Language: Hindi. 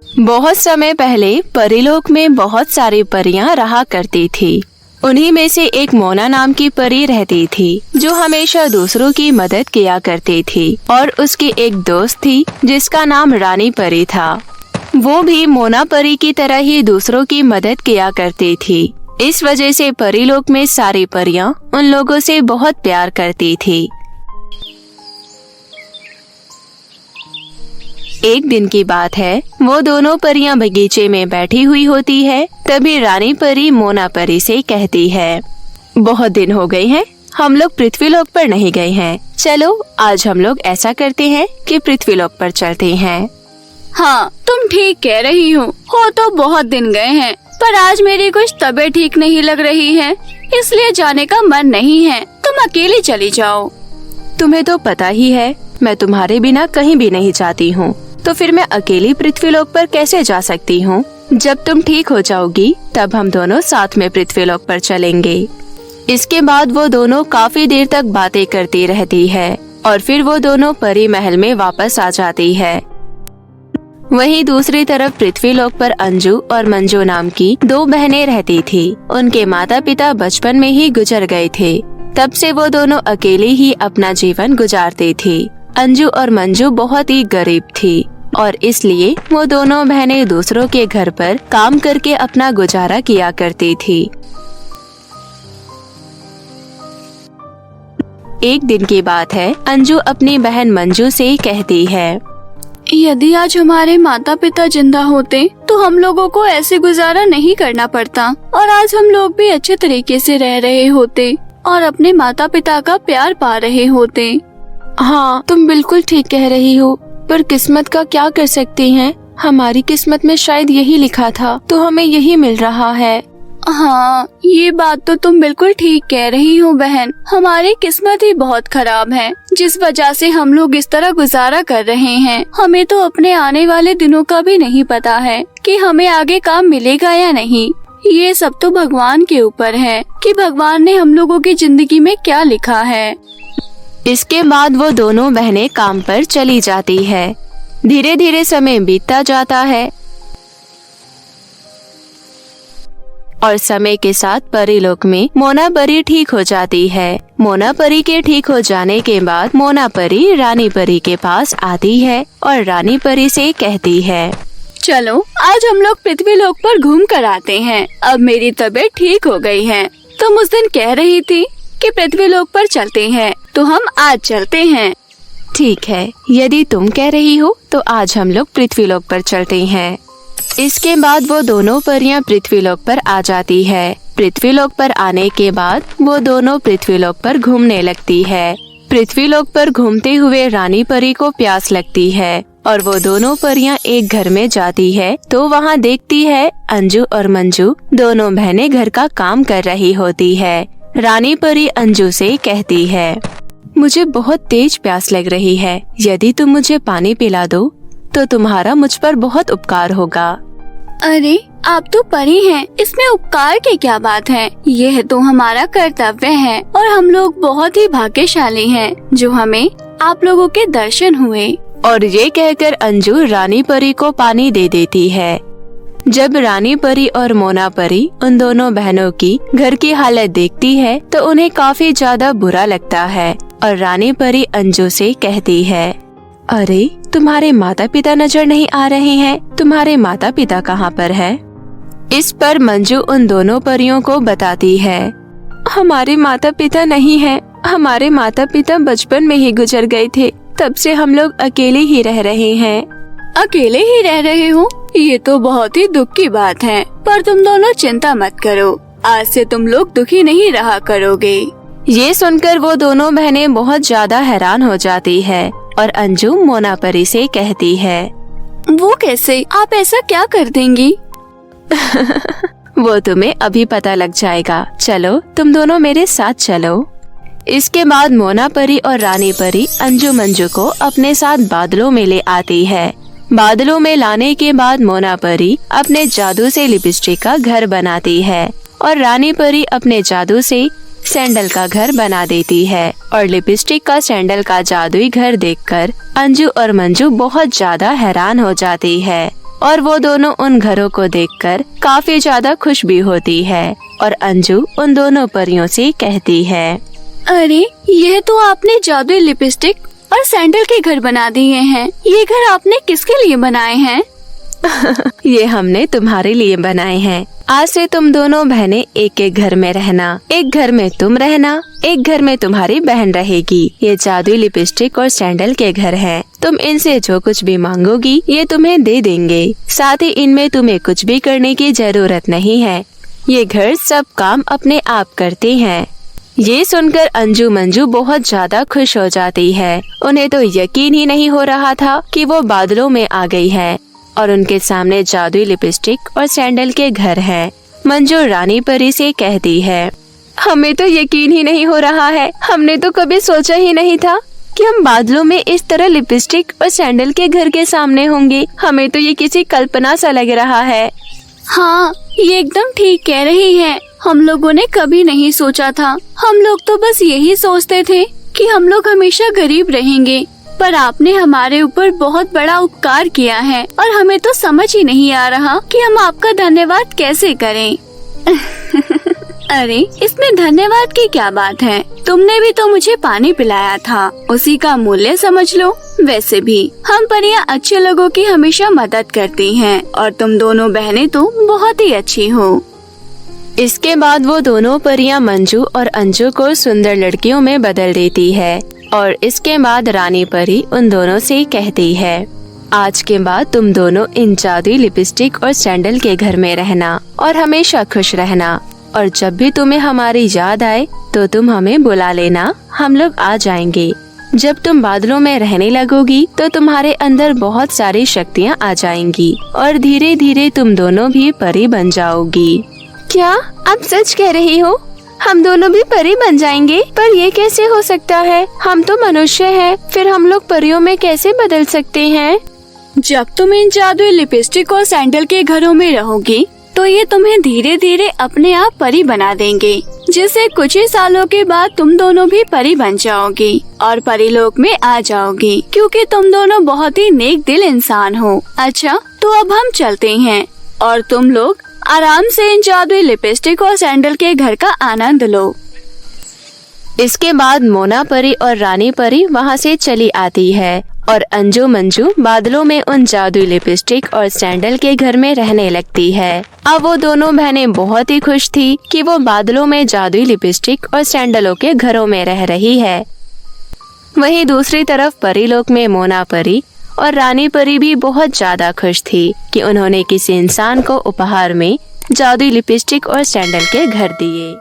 बहुत समय पहले परीलोक में बहुत सारी परियां रहा करती थी। उन्हीं में से एक मोना नाम की परी रहती थी जो हमेशा दूसरों की मदद किया करती थी। और उसकी एक दोस्त थी जिसका नाम रानी परी था। वो भी मोना परी की तरह ही दूसरों की मदद किया करती थी। इस वजह से परीलोक में सारी परियां उन लोगों से बहुत प्यार करती थी। एक दिन की बात है, वो दोनों परियां बगीचे में बैठी हुई होती है। तभी रानी परी मोना परी से कहती है, बहुत दिन हो गए हैं, हम लोग पृथ्वीलोक पर नहीं गए हैं। चलो आज हम लोग ऐसा करते हैं कि पृथ्वीलोक पर चलते हैं। हाँ, तुम ठीक कह रही हो तो बहुत दिन गए हैं, पर आज मेरी कुछ तबीयत ठीक नहीं लग रही है, इसलिए जाने का मन नहीं है। तुम अकेली चली जाओ। तुम्हें तो पता ही है मैं तुम्हारे बिना कहीं भी नहीं जाती हूँ, तो फिर मैं अकेली पृथ्वीलोक पर कैसे जा सकती हूँ। जब तुम ठीक हो जाओगी तब हम दोनों साथ में पृथ्वीलोक पर चलेंगे। इसके बाद वो दोनों काफी देर तक बातें करती रहती है और फिर वो दोनों परी महल में वापस आ जाती है। वहीं दूसरी तरफ पृथ्वीलोक पर अंजू और मंजू नाम की दो बहनें रहती थी। उनके माता पिता बचपन में ही गुजर गए थे। तब से वो दोनों अकेली ही अपना जीवन गुजारती थी। अंजू और मंजू बहुत ही गरीब थी और इसलिए वो दोनों बहनें दूसरों के घर पर काम करके अपना गुजारा किया करती थी। एक दिन की बात है, अंजू अपनी बहन मंजू से कहती है, यदि आज हमारे माता पिता जिंदा होते तो हम लोगों को ऐसे गुजारा नहीं करना पड़ता और आज हम लोग भी अच्छे तरीके से रह रहे होते और अपने माता पिता का प्यार पा रहे होते। हाँ, तुम बिल्कुल ठीक कह रही हो, पर किस्मत का क्या कर सकती हैं? हमारी किस्मत में शायद यही लिखा था तो हमें यही मिल रहा है। हाँ, ये बात तो तुम बिल्कुल ठीक कह रही हो बहन। हमारी किस्मत ही बहुत खराब है जिस वजह से हम लोग इस तरह गुजारा कर रहे हैं। हमें तो अपने आने वाले दिनों का भी नहीं पता है कि हमें आगे काम मिलेगा या नहीं। ये सब तो भगवान के ऊपर है कि भगवान ने हम लोगों की जिंदगी में क्या लिखा है। इसके बाद वो दोनों बहनें काम पर चली जाती है। धीरे धीरे समय बीतता जाता है और समय के साथ परीलोक में मोना परी ठीक हो जाती है। मोना परी के ठीक हो जाने के बाद मोना परी रानी परी के पास आती है और रानी परी से कहती है, चलो आज हम लोग पृथ्वीलोक पर घूम कर आते हैं। अब मेरी तबीयत ठीक हो गई है। तुम उस दिन कह रही थी कि पृथ्वीलोक पर चलते हैं, तो हम आज चलते हैं। ठीक है, यदि तुम कह रही हो तो आज हम लोग पृथ्वीलोक पर चलते हैं। इसके बाद वो दोनों परियां पृथ्वीलोक पर आ जाती है। पृथ्वीलोक पर आने के बाद वो दोनों पृथ्वीलोक पर घूमने लगती है। पृथ्वीलोक पर घूमते हुए रानी परी को प्यास लगती है और वो दोनों परियां एक घर में जाती है तो वहाँ देखती है अंजू और मंजू दोनों बहनें घर का काम कर रही होती है। रानी परी अंजू से कहती है, मुझे बहुत तेज प्यास लग रही है, यदि तुम मुझे पानी पिला दो तो तुम्हारा मुझ पर बहुत उपकार होगा। अरे आप तो परी हैं, इसमें उपकार की क्या बात है? यह तो हमारा कर्तव्य है और हम लोग बहुत ही भाग्यशाली हैं जो हमें आप लोगों के दर्शन हुए। और ये कहकर अंजू रानी परी को पानी दे देती है। जब रानी परी और मोना परी उन दोनों बहनों की घर की हालत देखती है तो उन्हें काफी ज्यादा बुरा लगता है और रानी परी अंजू से कहती है, अरे तुम्हारे माता पिता नजर नहीं आ रहे हैं, तुम्हारे माता पिता कहाँ पर है? इस पर मंजू उन दोनों परियों को बताती है, हमारे माता पिता नहीं हैं, हमारे माता पिता बचपन में ही गुजर गए थे, तब से हम लोग अकेले ही रह रहे हैं। अकेले ही रह रहे हो? ये तो बहुत ही दुख की बात है, पर तुम दोनों चिंता मत करो, आज से तुम लोग दुखी नहीं रहा करोगे। ये सुनकर वो दोनों बहनें बहुत ज्यादा हैरान हो जाती है और अंजू मोना परी से कहती है, वो कैसे? आप ऐसा क्या कर देंगी? वो तुम्हें अभी पता लग जाएगा, चलो तुम दोनों मेरे साथ चलो। इसके बाद मोना परी और रानी परी अंजू मंजू को अपने साथ बादलों में ले आती है। बादलों में लाने के बाद मोना परी अपने जादू से लिपस्टिक का घर बनाती है और रानी परी अपने जादू से सैंडल का घर बना देती है। और लिपस्टिक का सैंडल का जादुई घर देखकर अंजू और मंजू बहुत ज्यादा हैरान हो जाती है। और वो दोनों उन घरों को देखकर काफी ज्यादा खुश भी होती है। और अंजू उन दोनों परियों से कहती है, अरे यह तो आपने जादुई लिपस्टिक और सैंडल के घर बना दिए हैं। ये घर आपने किसके लिए बनाए हैं? ये हमने तुम्हारे लिए बनाए हैं। आज से तुम दोनों बहनें एक एक घर में रहना। एक घर में तुम रहना, एक घर में तुम्हारी बहन रहेगी। ये जादुई लिपस्टिक और सैंडल के घर हैं। तुम इनसे जो कुछ भी मांगोगी ये तुम्हें दे देंगे। साथ ही इनमें तुम्हें कुछ भी करने की जरूरत नहीं है। ये घर सब काम अपने आप करते हैं। ये सुनकर अंजू मंजू बहुत ज्यादा खुश हो जाती है। उन्हें तो यकीन ही नहीं हो रहा था कि वो बादलों में आ गई है और उनके सामने जादुई लिपस्टिक और सैंडल के घर हैं। मंजू रानी परी से कहती है, हमें तो यकीन ही नहीं हो रहा है। हमने तो कभी सोचा ही नहीं था कि हम बादलों में इस तरह लिपस्टिक और सैंडल के घर के सामने होंगे। हमें तो ये किसी कल्पना सा लग रहा है। हाँ, ये एकदम ठीक कह रही है। हम लोगों ने कभी नहीं सोचा था। हम लोग तो बस यही सोचते थे कि हम लोग हमेशा गरीब रहेंगे, पर आपने हमारे ऊपर बहुत बड़ा उपकार किया है और हमें तो समझ ही नहीं आ रहा कि हम आपका धन्यवाद कैसे करें। अरे इसमें धन्यवाद की क्या बात है? तुमने भी तो मुझे पानी पिलाया था, उसी का मूल्य समझ लो। वैसे भी हम परियां अच्छे लोगों की हमेशा मदद करती हैं और तुम दोनों बहनें तो बहुत ही अच्छी हो। इसके बाद वो दोनों परियां मंजू और अंजू को सुंदर लड़कियों में बदल देती है। और इसके बाद रानी परी उन दोनों से कहती है, आज के बाद तुम दोनों इन जादुई लिपस्टिक और सैंडल के घर में रहना और हमेशा खुश रहना। और जब भी तुम्हें हमारी याद आए तो तुम हमें बुला लेना, हम लोग आ जाएंगे। जब तुम बादलों में रहने लगोगी तो तुम्हारे अंदर बहुत सारी शक्तियाँ आ जाएंगी और धीरे धीरे तुम दोनों भी परी बन जाओगी। क्या आप सच कह रही हो? हम दोनों भी परी बन जाएंगे? पर ये कैसे हो सकता है? हम तो मनुष्य हैं, फिर हम लोग परियों में कैसे बदल सकते हैं? जब तुम इन जादुई लिपस्टिक और सैंडल के घरों में रहोगी तो ये तुम्हें धीरे धीरे अपने आप परी बना देंगे, जिससे कुछ ही सालों के बाद तुम दोनों भी परी बन जाओगी और परीलोक में आ जाओगी, क्योंकि तुम दोनों बहुत ही नेक दिल इंसान हो। अच्छा, तो अब हम चलते हैं और तुम लोग आराम से इन जादुई लिपस्टिक और सैंडल के घर का आनंद लो। इसके बाद मोना परी और रानी परी वहाँ से चली आती है और अंजू मंजू बादलों में उन जादुई लिपस्टिक और सैंडल के घर में रहने लगती है। अब वो दोनों बहनें बहुत ही खुश थी कि वो बादलों में जादुई लिपस्टिक और सैंडलों के घरों में रह रही है। वहीं दूसरी तरफ परीलोक में मोना परी और रानी परी भी बहुत ज्यादा खुश थी कि उन्होंने किसी इंसान को उपहार में जादुई लिपस्टिक और सैंडल के घर दिए।